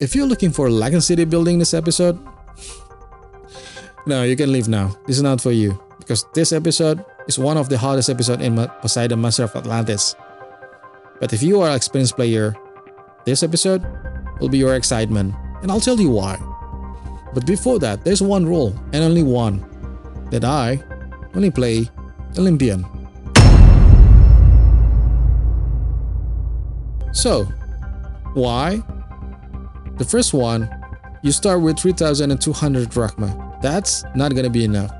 If you're looking for Lagan City building this episode, no, you can leave now. This is not for you because this episode is one of the hardest episodes in Poseidon Master of Atlantis. But if you are an experienced player, this episode will be your excitement, and I'll tell you why. But before that, there's one rule, and only one, that I only play Olympian. So, why? The first one, you start with 3,200 drachma. That's not gonna be enough.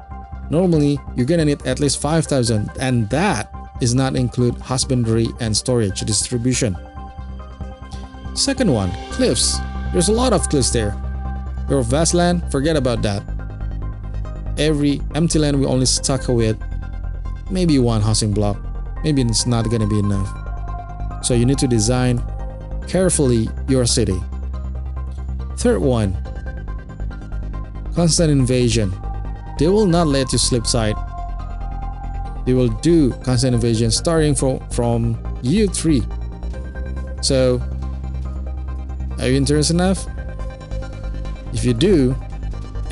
Normally, you're gonna need at least 5,000, and that is not include husbandry and storage distribution. Second one, cliffs. There's a lot of cliffs there. Your vast land, forget about that. Every empty land we only stuck with maybe one housing block. Maybe it's not gonna be enough. So you need to design carefully your city. Third one, constant invasion. They will not let you sleep tight. They will do constant invasion starting from year 3. So, are you interested enough? If you do,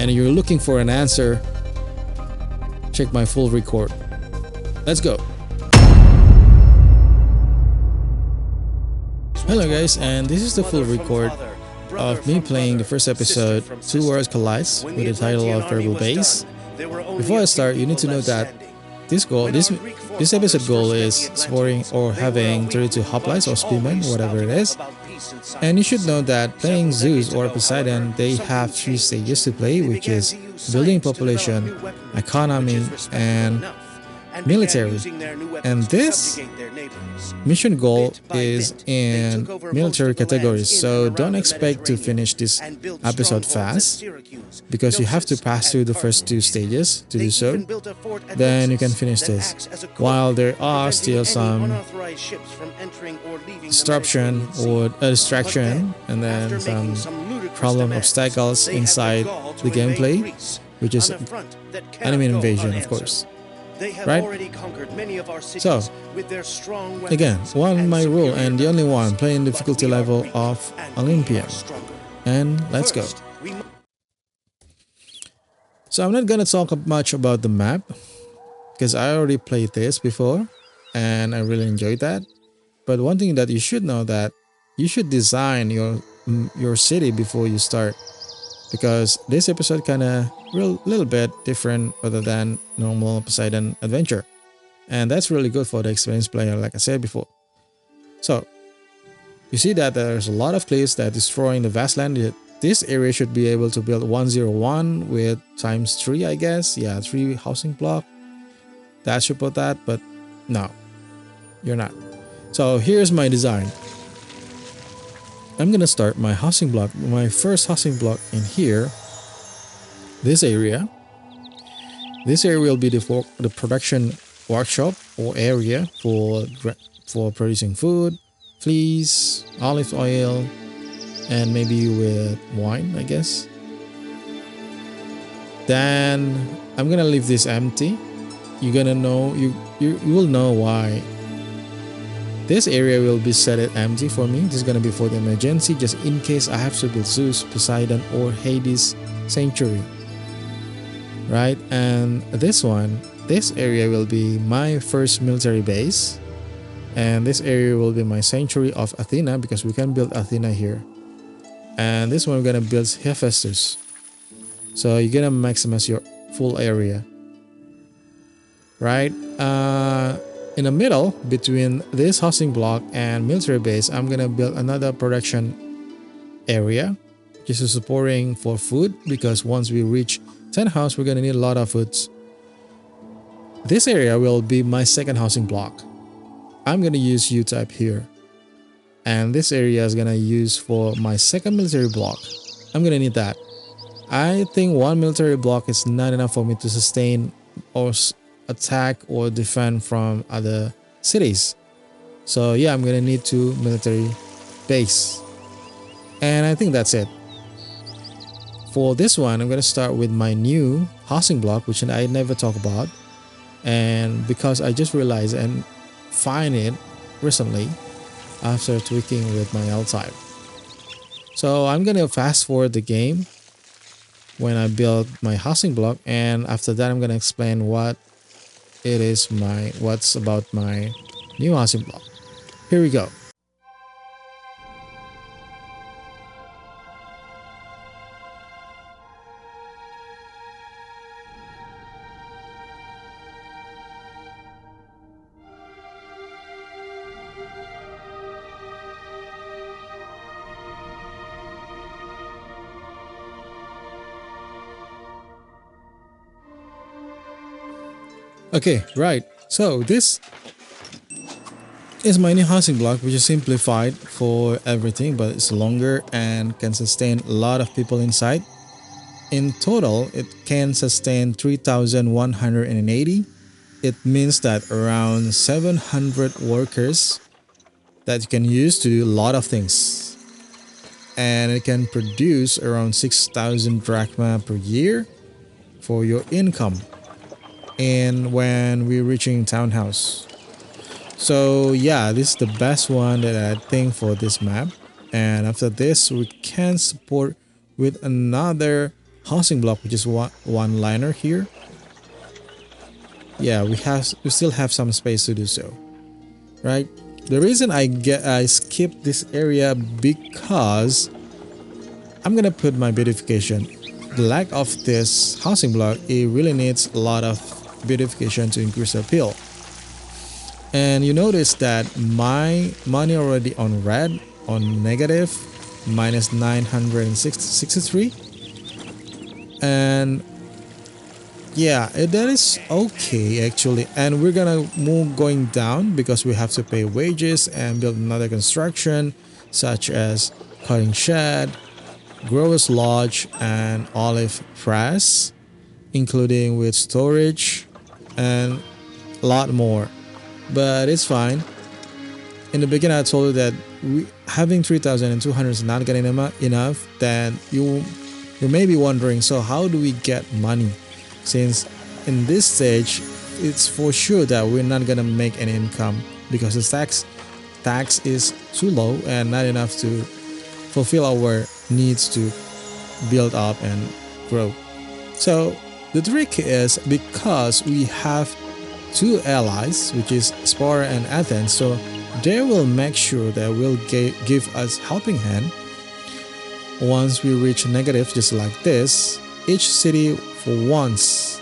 and you're looking for an answer, check my full record. Let's go. Hello guys, and this is the full record of me playing the first episode, Two Worlds Collide, with the title of Variable Base. Before I start, you need to know that this episode goal is scoring or having 32 hoplites or speedmen, whatever it is. And you should know that playing Zeus or Poseidon, they have 3 stages to play, which is building population, economy, and military. And this mission goal is in military categories, so don't expect to finish this episode fast because you have to pass through the first 2 stages to do so. Then you can finish this, while there are still some disruption or distraction and then some problem obstacles inside the gameplay, which is enemy invasion, of course. Right? So, again, my rule and the only one, playing difficulty level of Olympian. And let's go. So I'm not gonna talk much about the map because I already played this before and I really enjoyed that. But one thing that you should know that you should design your city before you start, because this episode kinda little bit different other than normal Poseidon adventure, and that's really good for the experienced player, like I said before. So you see that there's a lot of cliffs that destroying the vast land. This area should be able to build 101 with times 3, I guess. Yeah, 3 housing block. That should put that, but no, you're not. So here's my design. I'm gonna start my housing block, my first housing block in here. This area will be the production workshop or area for producing food, fleece, olive oil, and maybe with wine, I guess. Then I'm gonna leave this empty. You're gonna know you will know why. This area will be set it empty for me. This is gonna be for the emergency, just in case I have to build Zeus, Poseidon, or Hades sanctuary. Right, and this area will be my first military base, and this area will be my sanctuary of Athena because we can build Athena here. And this one we're gonna build Hephaestus. So you're gonna maximize your full area. Right, in the middle between this housing block and military base, I'm gonna build another production area, just supporting for food, because once we reach 10 house, we're gonna need a lot of foods. This area will be my second housing block. I'm gonna use U-type here, and this area is gonna use for my second military block. I'm gonna need that. I think 1 military block is not enough for me to sustain or attack or defend from other cities. So yeah, I'm gonna need 2 military base, and I think that's it. For this one, I'm gonna start with my new housing block, which I never talk about, and because I just realized and find it recently after tweaking with my L-type. So I'm gonna fast forward the game when I build my housing block, and after that I'm gonna explain what's about my new housing block. Here we go. Okay, right. So this is my new housing block, which is simplified for everything, but it's longer and can sustain a lot of people inside. In total, it can sustain 3,180. It means that around 700 workers that you can use to do a lot of things. And it can produce around 6,000 drachma per year for your income. And when we're reaching townhouse. So yeah, this is the best one that I think for this map. And after this, we can support with another housing block, which is one liner here. Yeah, we still have some space to do so, right? The reason I skip this area because I'm gonna put my beautification. The lack of this housing block, it really needs a lot of beautification to increase the appeal. And you notice that my money already on red, on negative, minus 963. And yeah, that is okay actually. And we're gonna move going down because we have to pay wages and build another construction such as cutting shed, growers lodge, and olive press, including with storage and a lot more. But it's fine. In the beginning I told you that having 3,200 is not getting enough. Then you may be wondering, so how do we get money? Since in this stage it's for sure that we're not gonna make any income because the tax is too low and not enough to fulfill our needs to build up and grow. So the trick is, because we have two allies, which is Spara and Athens, so they will make sure that will give us helping hand once we reach negative, just like this, each city for once.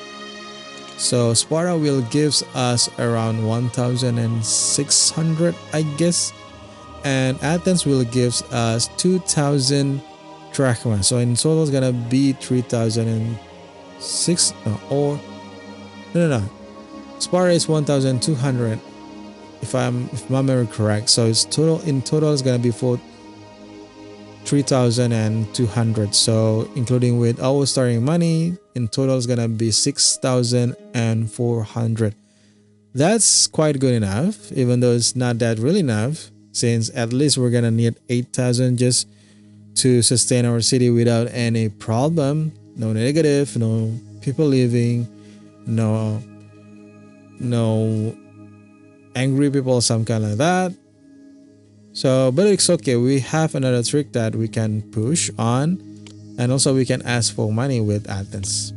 So Spara will give us around 1,600, I guess, and Athens will give us 2,000 drachma. So in total it's gonna be 3,006. No. Spara is 1,200 if my memory correct. So it's in total is gonna be for 3,200. So including with our starting money, in total is gonna be 6,400. That's quite good enough, even though it's not that really enough, since at least we're gonna need 8,000 just to sustain our city without any problem. No negative, no people leaving, no angry people, some kind like that. So, but it's okay. We have another trick that we can push on, and also we can ask for money with Athens.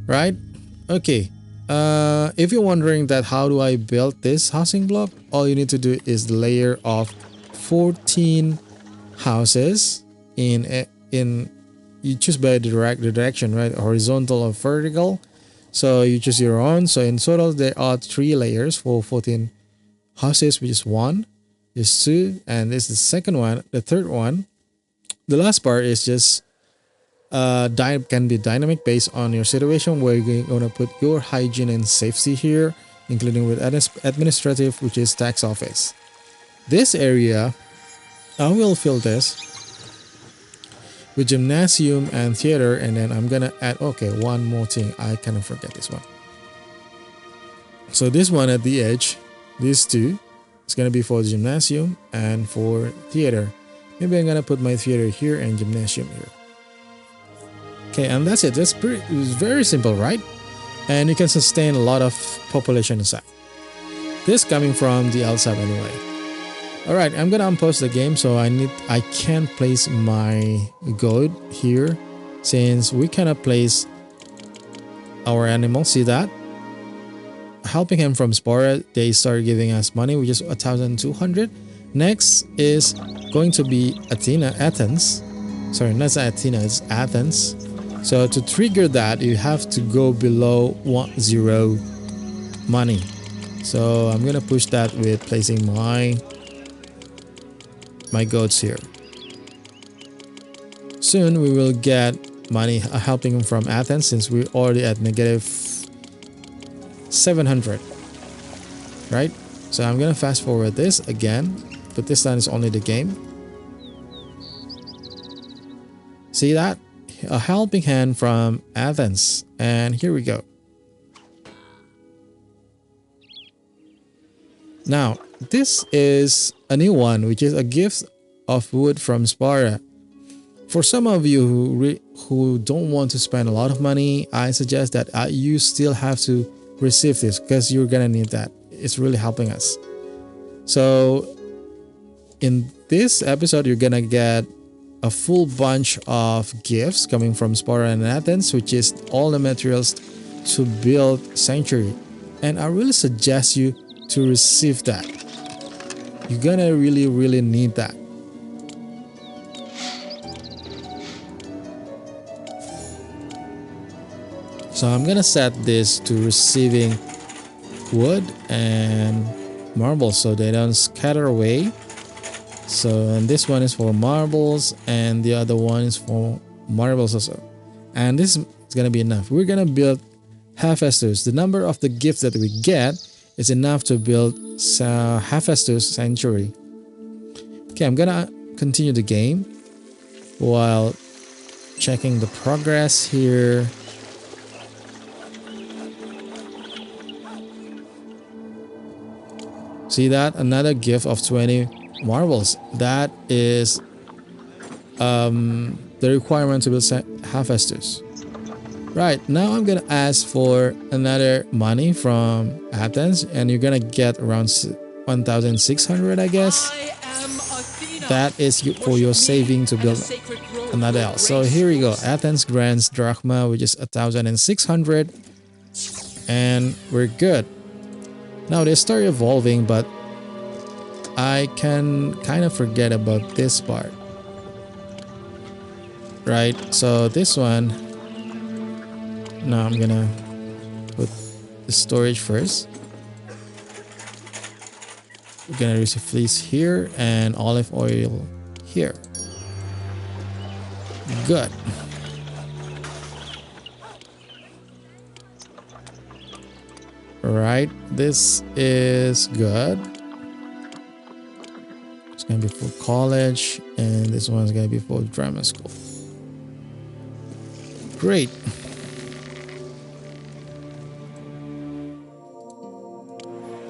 Right? Okay. If you're wondering that how do I build this housing block, all you need to do is the layer of 14 houses in you choose by the direction, right? Horizontal or vertical. So you choose your own. So in total there are 3 layers for 14 houses, which is 1, is 2, and this is the second one. The third one, the last part is just can be dynamic based on your situation, where you're gonna put your hygiene and safety here, including with administrative, which is tax office. This area, I will fill this with gymnasium and theater, and then I'm gonna add, okay, one more thing, I kind of forget this one. So this one at the edge, these two, it's gonna be for the gymnasium and for theater. Maybe I'm gonna put my theater here and gymnasium here. Okay, and that's it. It's very simple, right? And you can sustain a lot of population inside. This coming from the outside anyway. All right, I'm gonna unpause the game, so I can't place my goat here since we cannot place our animal. See that? Helping him from Spora, they start giving us money, which is 1,200. Next is going to be Athens. Sorry, not Athena, it's Athens. So to trigger that, you have to go below 10 money. So I'm gonna push that with placing my goats here. Soon we will get money helping from Athens since we're already at negative 700, right? So I'm gonna fast forward this again, but this time is only the game. See that? A helping hand from Athens, and here we go. Now this is a new one, which is a gift of wood from Spara. For some of you who don't want to spend a lot of money, I suggest that you still have to receive this because you're gonna need that. It's really helping us. So in this episode, you're gonna get a full bunch of gifts coming from Spara and Athens, which is all the materials to build Sanctuary. And I really suggest you to receive that. You're gonna really need that. So I'm gonna set this to receiving wood and marbles so they don't scatter away. So, and this one is for marbles and the other one is for marbles also. And this is gonna be enough. We're gonna build Hephaestus. The number of the gifts that we get is enough to build Hephaestus Sanctuary. Okay, I'm gonna continue the game while checking the progress here. See that? Another gift of 20 marbles. That is the requirement to build Hephaestus. Right, now I'm gonna ask for another money from Athens, and you're gonna get around 1,600, I guess. That is for your saving to build another else. So here we go. Athens grants drachma, which is 1,600, and we're good. Now they start evolving, but I can kind of forget about this part. Right, so this one, now I'm gonna put the storage first. We're gonna receive fleece here and olive oil here. Good. Right, this is good. It's gonna be for college, and this one's gonna be for drama school. Great.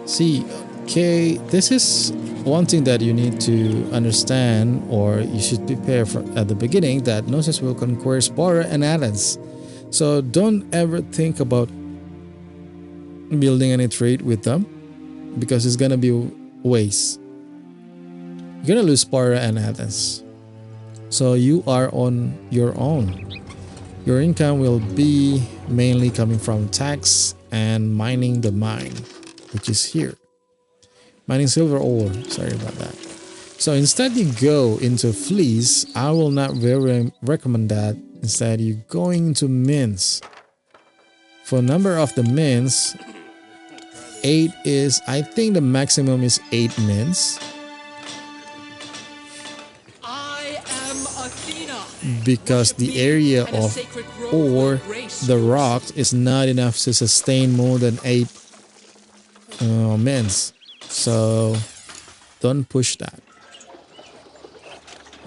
See, okay, this is one thing that you need to understand, or you should prepare for at the beginning, that Gnosis will conquer Spora and Athens. So don't ever think about building any trade with them, because it's gonna be waste. You're gonna lose Spara and Athens. So you are on your own. Your income will be mainly coming from tax and mining the mine, which is here. Mining silver ore, sorry about that. So instead you go into fleece. I will not very recommend that. Instead you going into mines. For number of the mines, 8 is, I think the maximum is 8 mins. Because the area of ore, the rock, is not enough to sustain more than 8 mins. So don't push that.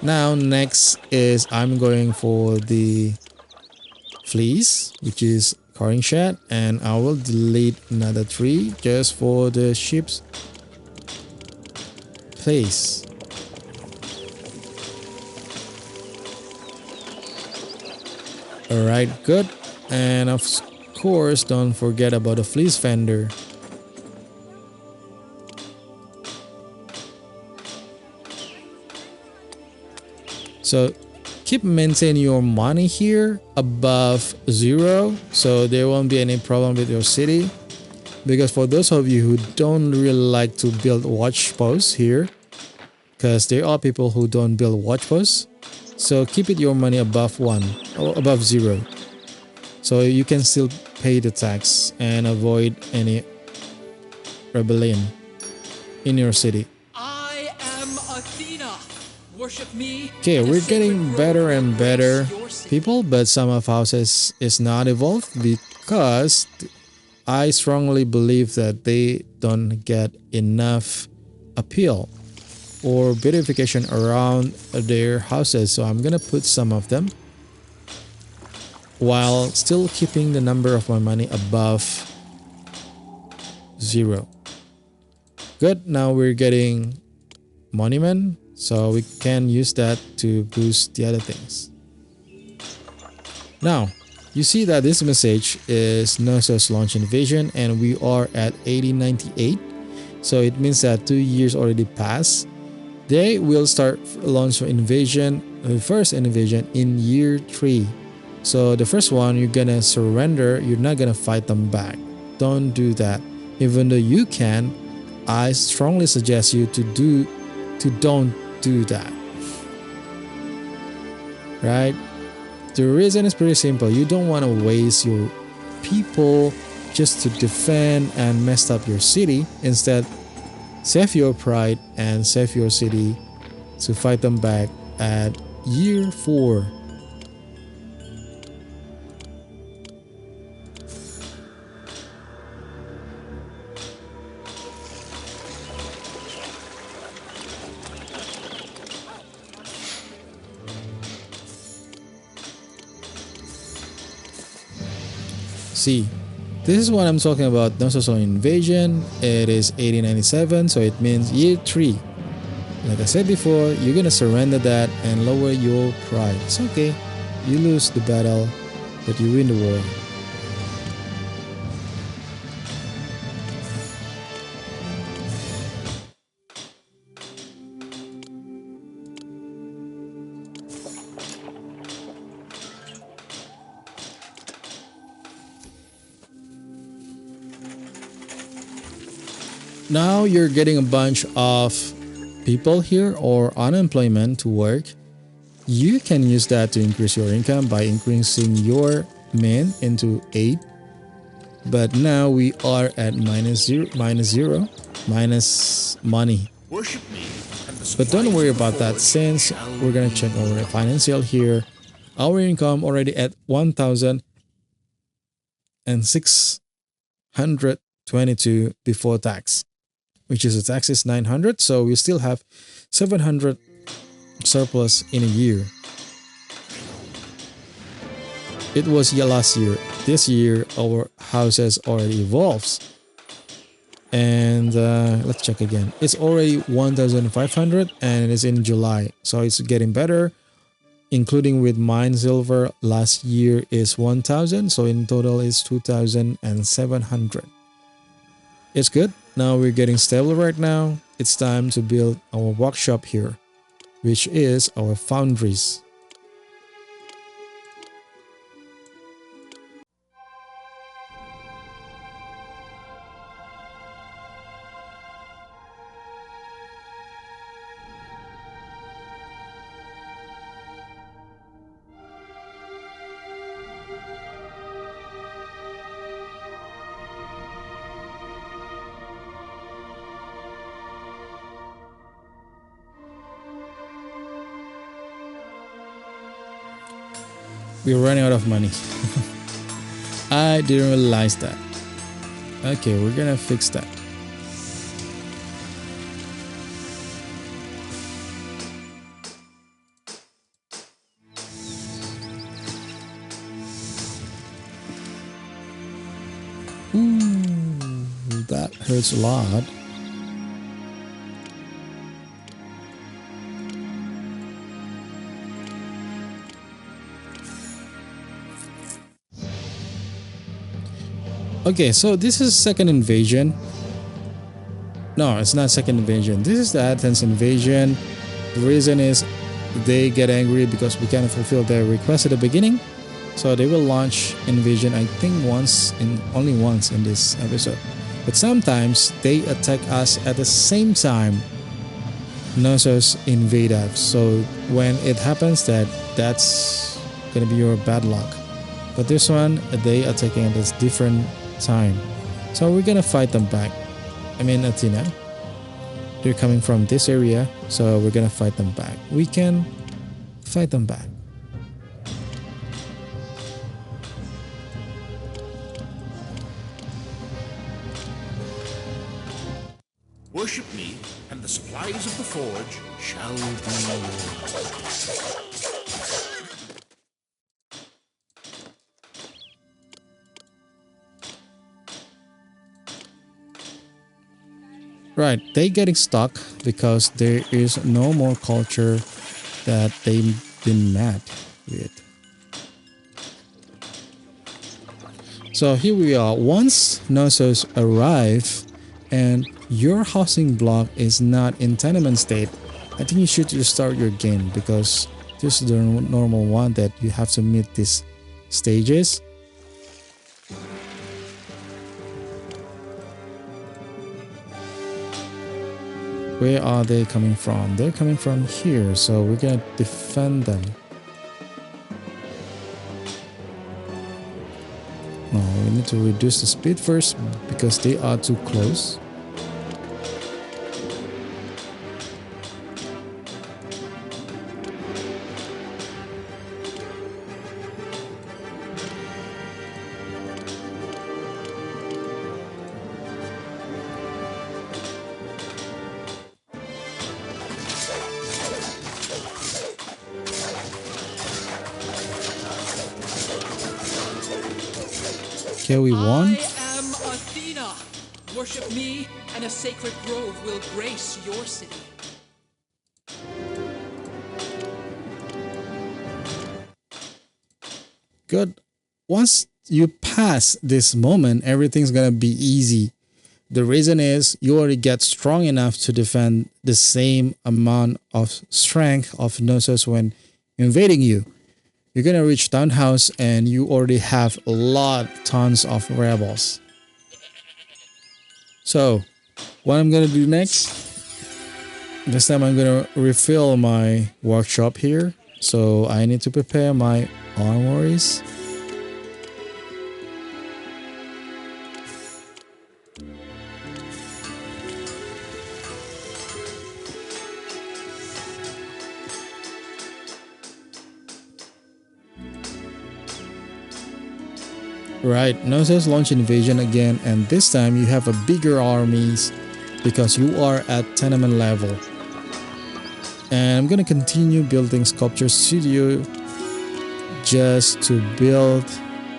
Now next is I'm going for the fleece, which is carving shed, and I will delete another 3 just for the ship's place. Alright, good. And of course, don't forget about the fleece vendor. So keep maintaining your money here above zero, so there won't be any problem with your city. Because for those of you who don't really like to build watch posts here, because there are people who don't build watch posts, so keep it your money above one or above zero, so you can still pay the tax and avoid any rebellion in your city. I am Athena. Worship me. Okay, we're getting better and better people, but some of houses is not evolved because I strongly believe that they don't get enough appeal or beautification around their houses. So I'm gonna put some of them while still keeping the number of my money above zero. Good, now we're getting monument, so we can use that to boost the other things. Now, you see that this message is Knossos launch invasion and we are at 1898. So it means that 2 years already passed. They will start launch invasion, the first invasion in year 3. So the first one, you're gonna surrender, you're not gonna fight them back. Don't do that. Even though you can, I strongly suggest you don't do that. Right? The reason is pretty simple. You don't want to waste your people just to defend and mess up your city. Instead, save your pride and save your city to fight them back at year 4. See, this is what I'm talking about. Knossos invasion. It is 1897, so it means year 3. Like I said before, you're gonna surrender that and lower your pride. It's okay. You lose the battle, but you win the war. Now you're getting a bunch of people here or unemployment to work. You can use that to increase your income by increasing your men into 8. But now we are at minus zero, minus money. Worship me. But don't worry about that, since we're gonna check our financial here. Our income already at 1,622 before tax, which is the tax is 900, so we still have 700 surplus in a year. It was last year. This year our houses already evolves, and let's check again. It's already 1,500 and it's in July, so it's getting better. Including with mine silver, last year is 1,000, so in total it's 2,700. It's good. Now we're getting stable right now. It's time to build our workshop here, which is our foundries. We're running out of money. I didn't realize that. Okay, we're gonna fix that. Ooh, that hurts a lot. Okay, so this is second invasion. No, it's not second invasion. This is the Athens invasion. The reason is they get angry because we cannot fulfill their request at the beginning. So they will launch invasion, I think only once in this episode. But sometimes they attack us at the same time Knossos invade us. So when it happens that's gonna be your bad luck. But this one, they attacking at a different time. So we're gonna fight them back. I mean Athena. They're coming from this area, so we're gonna fight them back. We can fight them back. Worship me, and the supplies of the forge shall be yours. Right, they getting stuck because there is no more culture that they've been met with. So here we are. Once Knossos arrive and your housing block is not in tenement state, I think you should restart your game because this is the normal one that you have to meet these stages. Where are they coming from? They're coming from here, so we're gonna defend them. No, we need to reduce the speed first because they are too close. Okay, we won. I am Athena. Worship me, and a sacred grove will grace your city. Good. Once you pass this moment, everything's gonna be easy. The reason is you already get strong enough to defend the same amount of strength of Knossos when invading you. You're gonna reach townhouse and you already have tons of rebels. So what I'm gonna do next, this time I'm gonna refill my workshop here. So I need to prepare my armories. Right, Knossos launch invasion again, and this time you have a bigger armies because you are at tenement level. And I'm gonna continue building sculpture studio just to build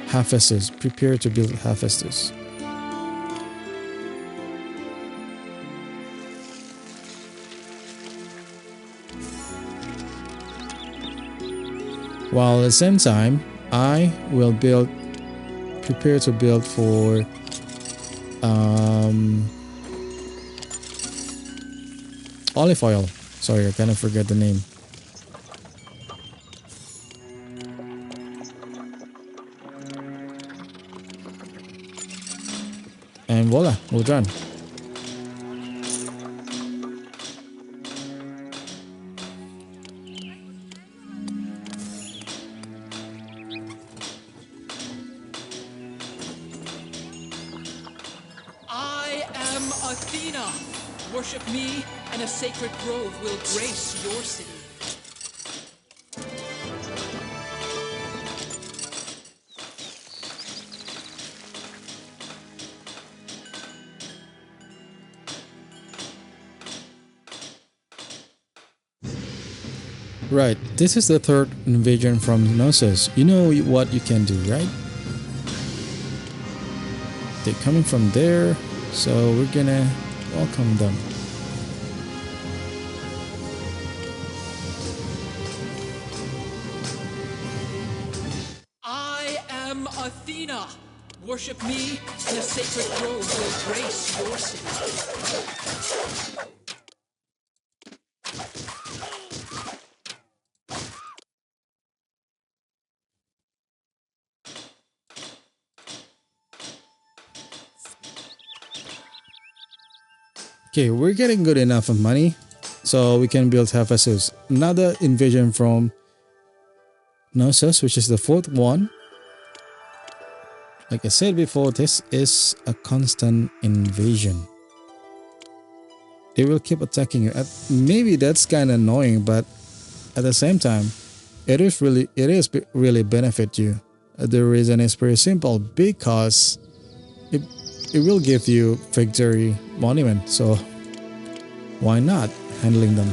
Hephaestus. Prepare to build Hephaestus. While at the same time, I will prepare to build for olive oil. Sorry, I kind of forget the name. And voila, we're done. I am Athena. Worship me, and a sacred grove will grace your city. Right, this is the third invasion from Knossos. You know what you can do, right? They're coming from there, so we're gonna welcome them. I am Athena. Worship me, and a sacred grove will grace your city. Okay, we're getting good enough of money, so we can build Hephaestus. Another invasion from Knossos, which is the fourth one. Like I said before, this is a constant invasion. They will keep attacking you. Maybe that's kind of annoying, but at the same time, it is really benefit you. The reason is pretty simple, because it will give you victory monument. So why not handling them?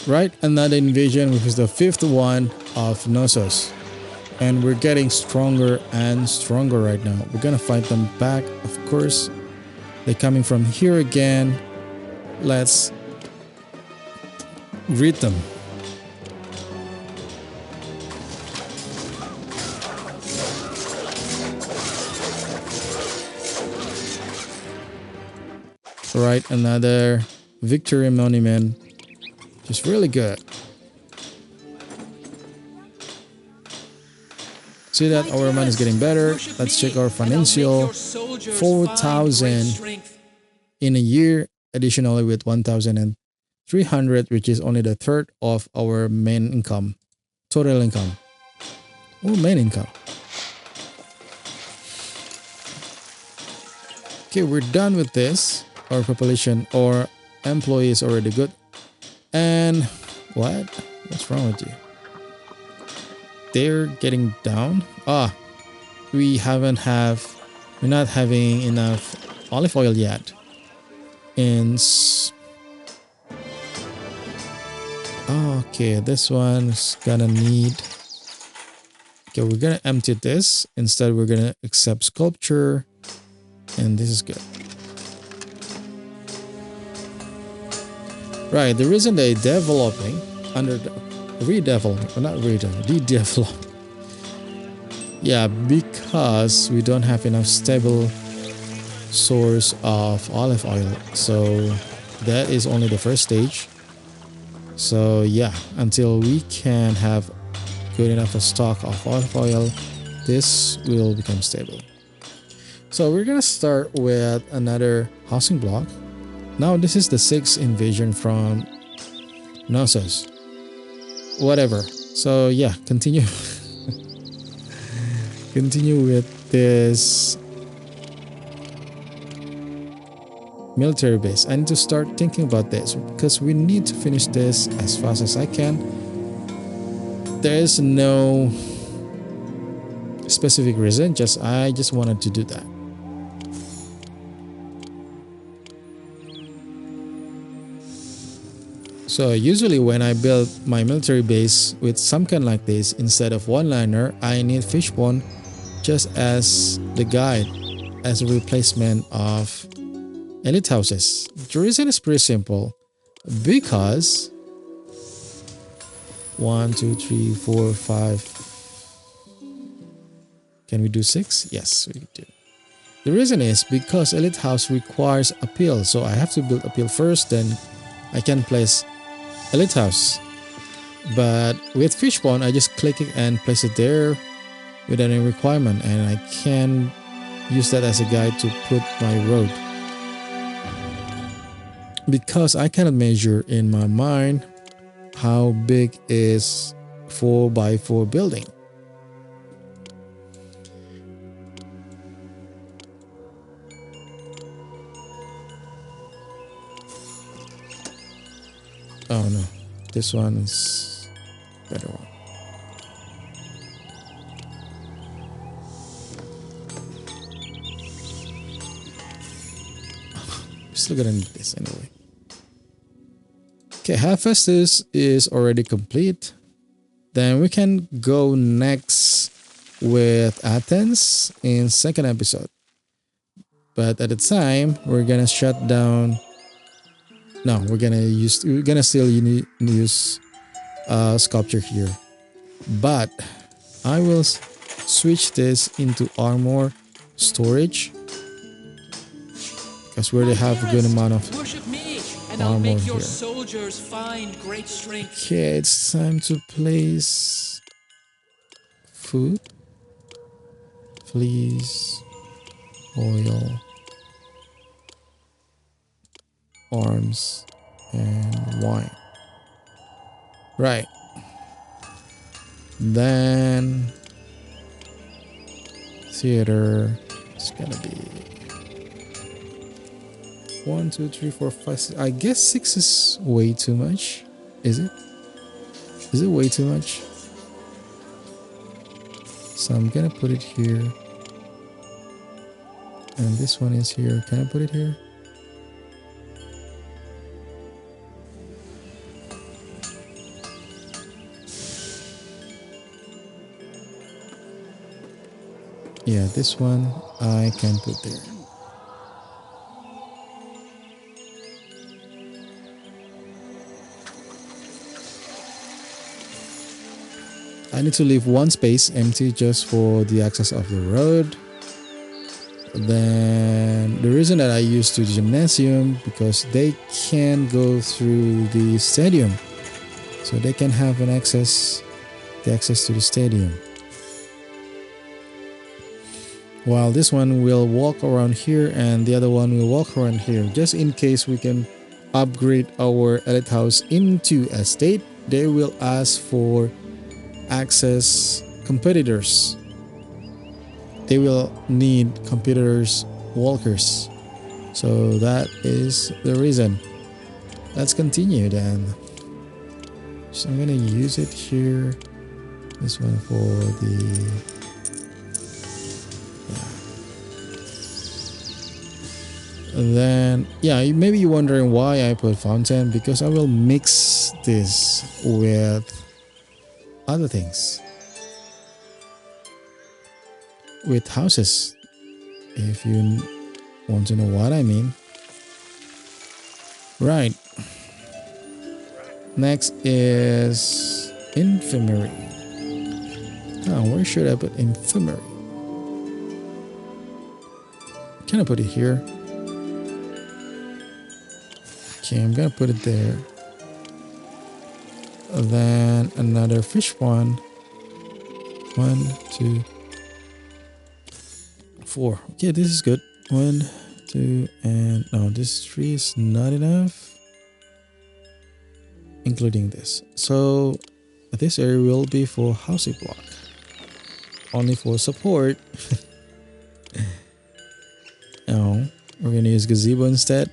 Right, another invasion, which is the fifth one of Knossos. And we're getting stronger and stronger right now. We're gonna fight them back, of course. They're coming from here again. Let's greet them. Right, another victory monument. Just really good. See that our money is getting better. Let's check our financial. 4,000 in a year, additionally with 1,300, which is only the third of our main income, total income. Oh, main income. Okay, we're done with this. Our population or employee is already good. And what? What's wrong with you? They're getting down. We're not having enough olive oil yet. And okay, this one's gonna need. Okay, we're gonna empty this. Instead, we're gonna accept sculpture, and this is good. Right, the reason they're developing under the redevelopment, not redevelop. Yeah, because we don't have enough stable source of olive oil. So that is only the first stage. So yeah, until we can have good enough a stock of olive oil, this will become stable. So we're gonna start with another housing block. Now this is the sixth invasion from Knossos. Whatever. So yeah, continue. Continue with this military base. I need to start thinking about this because we need to finish this as fast as I can. There is no specific reason, I just wanted to do that. So usually when I build my military base with some kind like this, instead of one-liner, I need fishbone just as the guide, as a replacement of elite houses. The reason is pretty simple, because 1, 2, 3, 4, 5. Can we do 6? Yes, we do. The reason is because elite house requires appeal, so I have to build appeal first, then I can place elite house. But with fishbone, I just click it and place it there without any requirement, and I can use that as a guide to put my road. Because I cannot measure in my mind how big is 4x4 building. Oh no, this one is better one. We're still gonna need this anyway. Okay, Hephaestus is already complete. Then we can go next with Athens in second episode. But at the time, we're gonna shut down. No, we're gonna still use sculpture here. But I will switch this into armor storage because we already have a good amount of Worship me, and I'll armor make your here. soldiers find great strength. Okay, it's time to place food, fleece, oil, arms, and wine. Right. Then theater is gonna be 1, 2, 3, 4, 5, 6. I guess 6 is way too much. Is it? Is it way too much? So I'm gonna put it here. And this one is here. Can I put it here? Yeah, this one I can put there. I need to leave one space empty just for the access of the road. Then the reason that I used the gymnasium because they can go through the stadium, so they can have the access to the stadium. While this one will walk around here and the other one will walk around here, just in case we can upgrade our elite house into a state. They will ask for access competitors. They will need competitors walkers. So that is the reason. Let's continue then. So I'm gonna use it here. This one for the And then, yeah, maybe you're wondering why I put fountain, because I will mix this with other things. With houses, if you want to know what I mean. Right. Next is infirmary. Oh, where should I put infirmary? Can I put it here? Okay, I'm gonna put it there. Then another fish pond. 1, 2, 4. Okay, this is good. 1, 2, and no, this 3 is not enough, including this. So this area will be for housing block, only for support. No, we're gonna use gazebo instead.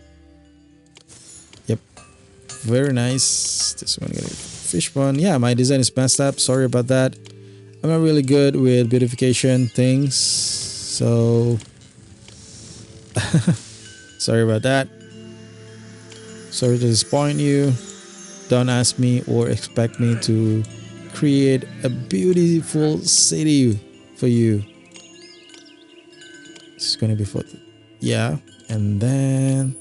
Yep, very nice. This one gonna be fish pond. Yeah, my design is messed up. Sorry about that. I'm not really good with beautification things, so sorry about that. Sorry to disappoint you. Don't ask me or expect me to create a beautiful city for you. It's gonna be for yeah, and then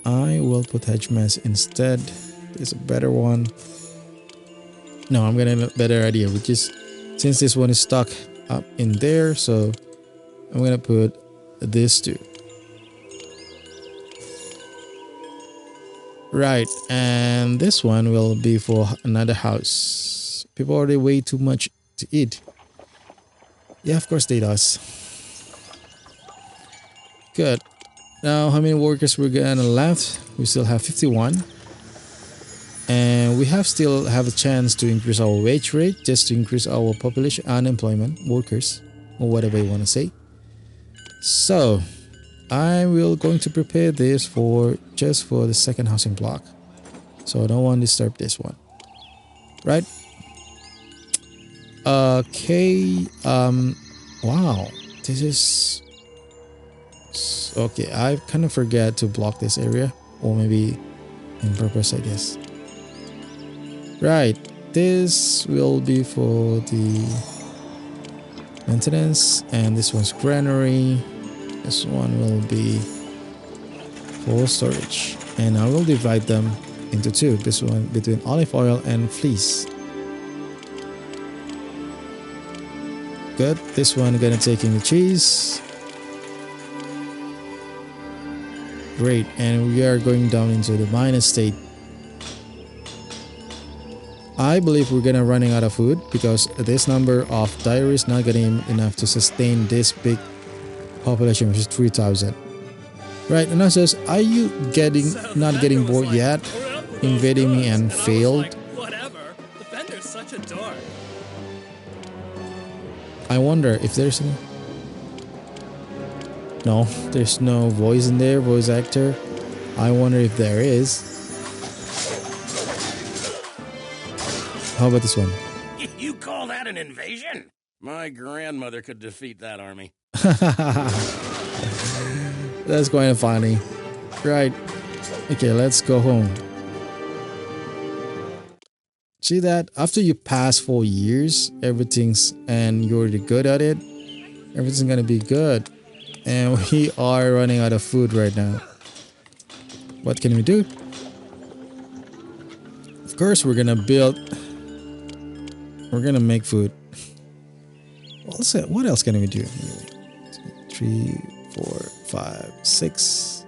I will put HMS instead. There's a better one. No, I'm gonna have a better idea, which is since this one is stuck up in there, so I'm gonna put this too. Right, and this one will be for another house. People already way too much to eat. Yeah, of course they does. Good. Now, how many workers we're gonna left? We still have 51. And we still have a chance to increase our wage rate, just to increase our population, unemployment, workers, or whatever you want to say. So, I will going to prepare this for just for the second housing block. So I don't want to disturb this one. Right? Okay. Wow. This is okay. I kind of forget to block this area, or maybe in purpose, I guess. Right. this will be for the maintenance, and this one's granary. This one will be for storage, and I will divide them into two. This one between olive oil and fleece. Good. This one gonna take in the cheese. Great, and we are going down into the minus state. I believe we're gonna running out of food because this number of diary is not getting enough to sustain this big population, which is 3,000. Right, and also, are you not getting bored yet? Invading me and failed. Whatever. The vendor's such a dork. I wonder if there's any... No, there's no voice in there, voice actor. I wonder if there is. How about this one? You call that an invasion? My grandmother could defeat that army. That's quite funny. Right. Okay, let's go home. See that? After you pass 4 years, everything's... and you're already good at it, everything's gonna be good. And we are running out of food right now. What can we do? Of course, we're gonna build... we're gonna make food. What else can we do? 3, 4, 5, 6.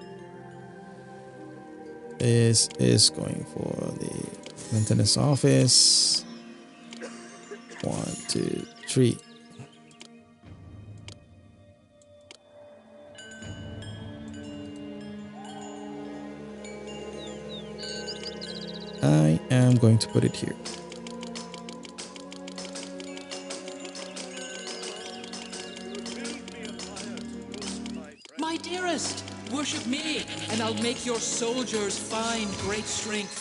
This is going for the maintenance office. 1, 2, 3. I am going to put it here. My dearest, worship me, and I'll make your soldiers find great strength.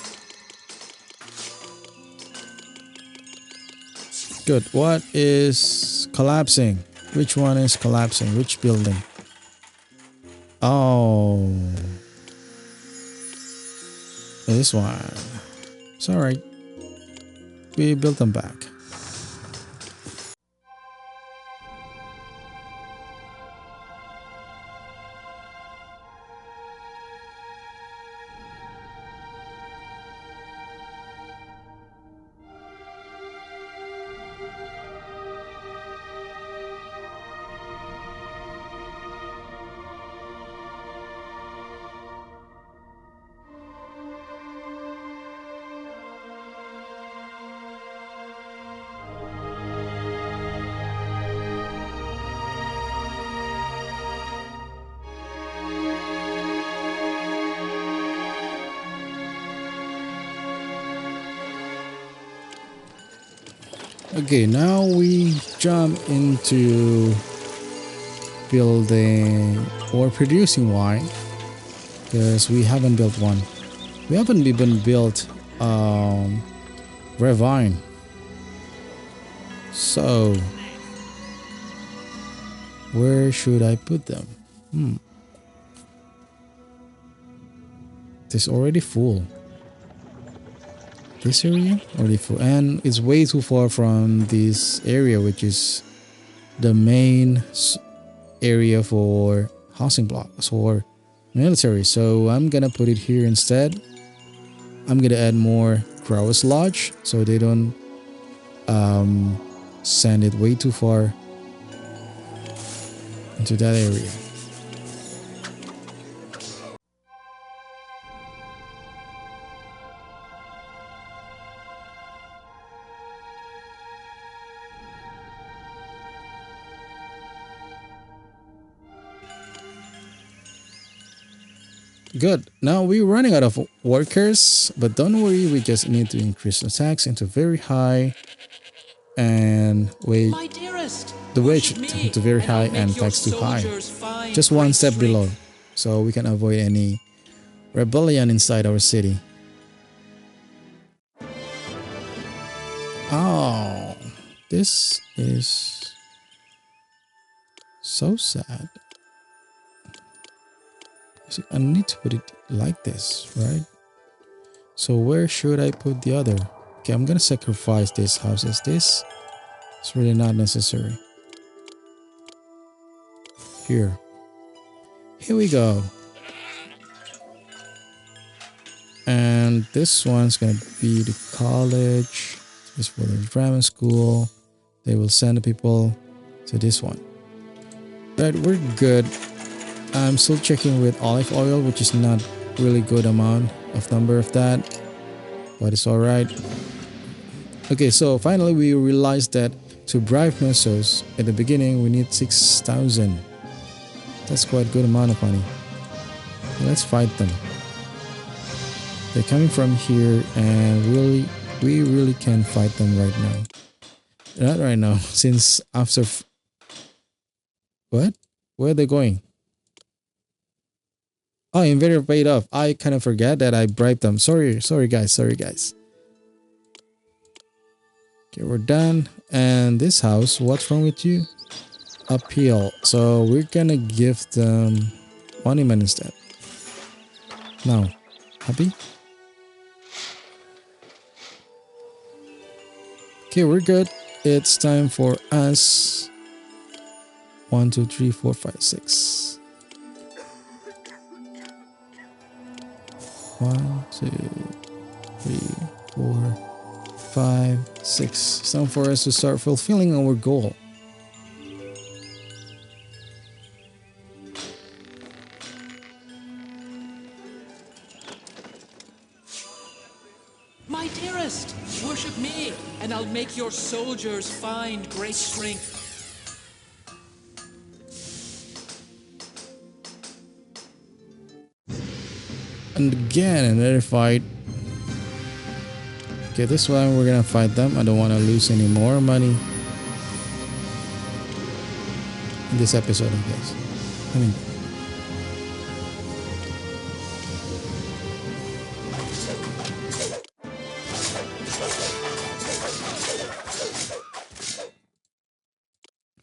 Good. What is collapsing? Which one is collapsing? Which building? Oh. This one. It's alright. We built them back. Okay, now we jump into building or producing wine because we haven't built one. We haven't even built red vine. So where should I put them? It's already full. This area already full, and it's way too far from this area, which is the main area for housing blocks or military. So I'm gonna put it here instead. I'm gonna add more Growers Lodge so they don't send it way too far into that area. Good. Now we're running out of workers, but don't worry, we just need to increase the tax into very high and wage My dearest, the wage worship me, to very and I'll high make and your tax too high. soldiers find Just one great step strength. below, so we can avoid any rebellion inside our city. Oh, this is so sad. See, I need to put it like this, right? So where should I put the other? Okay, I'm gonna sacrifice this house as this. It's really not necessary. Here. Here we go. And this one's gonna be the college. This for the drama school. They will send the people to this one. But we're good. I'm still checking with olive oil, which is not really good amount of number of that, but it's all right. Okay, so finally we realized that to bribe Mesos at the beginning we need 6,000. That's quite a good amount of money. Let's fight them. They're coming from here, and we really can't fight them right now. Not right now, since after what? Where are they going? Oh, invader paid off. I kind of forget that I bribed them. Sorry guys. Okay, we're done. And this house, what's wrong with you? Appeal. So we're gonna give them monument instead. Now, happy? Okay, we're good. It's time for us. 1, 2, 3, 4, 5, 6. 1, 2, 3, 4, 5, 6. It's time for us to start fulfilling our goal. My dearest, worship me, and I'll make your soldiers find great strength. And again, another fight. Okay, this one we're gonna fight them. I don't want to lose any more money in this episode, I guess. I mean,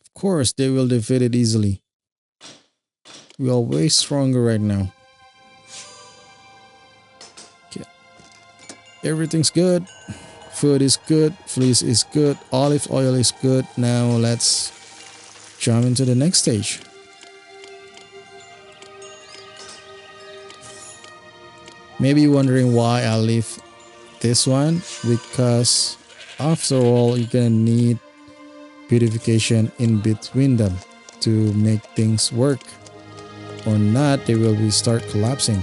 of course, they will defeat it easily. We are way stronger right now. Okay, everything's good. Food is good. Fleece is good. Olive oil is good. Now let's jump into the next stage. Maybe you're wondering why I leave this one, because after all, you're gonna need beautification in between them to make things work. Or not, they will be start collapsing.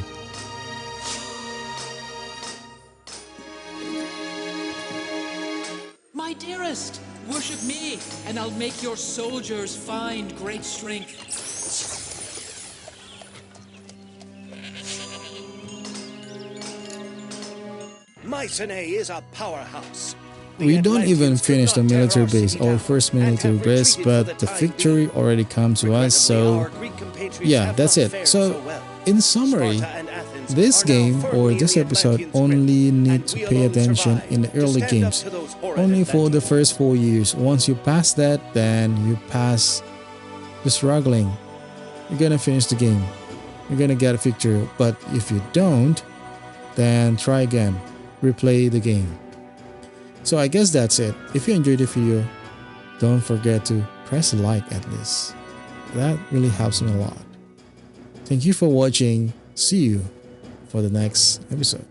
My dearest, worship me, and I'll make your soldiers find great strength. Mycenae is a powerhouse. We don't even finish the military base, our first military base, but the victory already comes to us, so yeah, that's it. So, in summary, this game or this episode only need to pay attention in the early games, only for the first 4 years. Once you pass that, then you pass the struggling. You're gonna finish the game. You're gonna get a victory, but if you don't, then try again, replay the game. So I guess that's it. If you enjoyed the video, don't forget to press a like at least. That really helps me a lot. Thank you for watching. See you for the next episode.